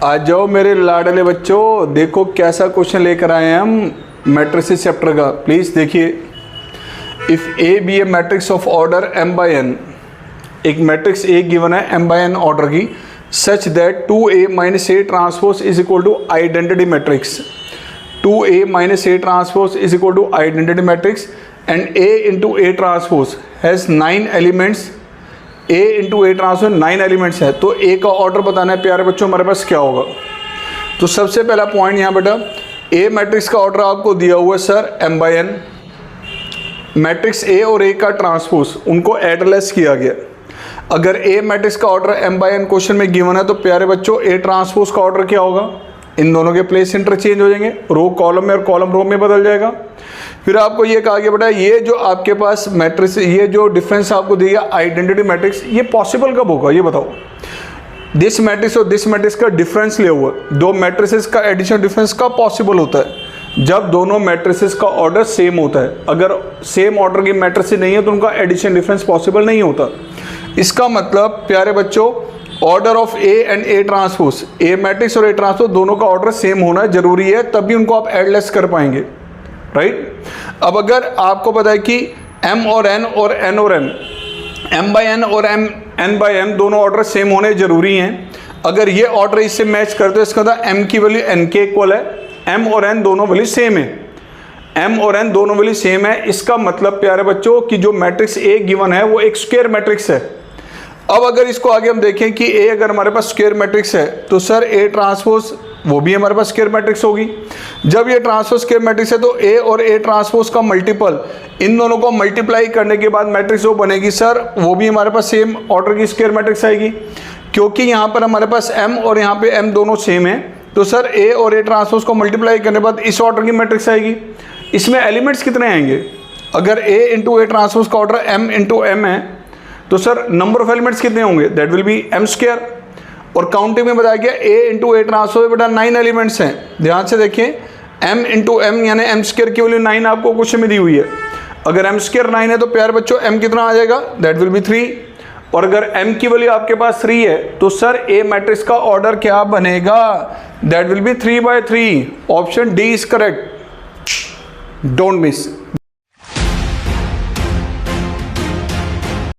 आ जाओ मेरे लाडले बच्चों, देखो कैसा क्वेश्चन लेकर आए हैं हम मैट्रिसेस चैप्टर का। प्लीज़ देखिए, if A be a matrix of order m by n, एक मैट्रिक्स ए गिवन है m by n ऑर्डर की, such that 2a minus a transpose is equal to identity matrix, 2a minus a transpose is equal to identity matrix and a into a transpose has 9 elements, a into A transpose 9 elements है। तो a का order बताना है प्यारे बच्चों, हमारे पास क्या होगा। तो सबसे पहला पॉइंट यहाँ बेटा, a मैट्रिक्स का ऑर्डर आपको दिया हुआ है sir m by n, matrix a और a का ट्रांसपोज उनको एडलेस किया गया। अगर a मैट्रिक्स का order m by n question में गिवन है तो प्यारे बच्चों a ट्रांसपोज का ऑर्डर क्या होगा, इन दोनों के प्लेस इंटरचेंज हो जाएंगे, रो कॉलम में और कॉलम रो में बदल जाएगा। फिर आपको ये कहा गया बेटा, ये जो आपके पास मैट्रिक्स, ये जो डिफरेंस आपको दिया आइडेंटिटी मैट्रिक्स, ये पॉसिबल कब होगा ये बताओ। दिस मैट्रिक्स और दिस मैट्रिक्स का डिफरेंस लिया हुआ, दो मैट्रिसेस का एडिशन डिफरेंस कब पॉसिबल होता है, जब दोनों मैट्रिसेस का ऑर्डर सेम होता है। अगर सेम ऑर्डर की मैट्रिसेस नहीं है तो उनका एडिशन डिफरेंस पॉसिबल नहीं होता। इसका मतलब प्यारे बच्चों, order of A and A transpose, A matrix और ए ट्रांसपोज दोनों का ऑर्डर सेम होना जरूरी है, तभी उनको आप एडलेस कर पाएंगे, राइट। अब अगर आपको पता है कि m और n और n और m, m by n और n by m दोनों ऑर्डर सेम होने जरूरी हैं। अगर ये ऑर्डर इससे मैच करते हैं, इसका मतलब m की वैल्यू n के इक्वल है, m और n दोनों वैल्यू सेम है, m और n दोनों वैल्यू सेम है। इसका मतलब प्यारे बच्चों कि जो मैट्रिक्स A गिवन है वो एक स्क्वायर मैट्रिक्स है। अब अगर इसको आगे हम देखें कि A अगर हमारे पास स्क्वायर मैट्रिक्स है तो सर A ट्रांसपोज वो भी हमारे पास स्क्वायर मैट्रिक्स होगी। जब ये ट्रांसपोज स्क्वायर मैट्रिक्स है तो A और A ट्रांसपोज का मल्टीपल, इन दोनों को मल्टीप्लाई करने के बाद मैट्रिक्स जो बनेगी सर वो भी हमारे पास सेम ऑर्डर की स्क्वायर मैट्रिक्स आएगी। क्योंकि यहाँ पर हमारे पास M और यहाँ पे M दोनों सेम है तो सर A और A ट्रांसपोज को मल्टीप्लाई करने के बाद इस ऑर्डर की मैट्रिक्स आएगी। इसमें एलिमेंट्स कितने आएंगे, अगर A इंटू A ट्रांसपोज का ऑर्डर M इंटू M है तो सर नंबर ऑफ एलिमेंट्स कितने होंगे, that will be m square. और काउंटिंग में बताया गया a इंटू ए ट्रांसपोज बेटा 9 एलिमेंट्स हैं। ध्यान से देखिए, m इंटू m यानी m स्क्वायर की वैल्यू 9 आपको क्वेश्चन में दी हुई है। अगर m स्क्वायर 9 है तो प्यारे बच्चों m कितना आ जाएगा, दैट विल बी 3। और अगर m की वैल्यू आपके पास 3 है तो सर a मैट्रिक्स का ऑर्डर क्या बनेगा, that will be 3 by 3। Option D is correct, don't miss.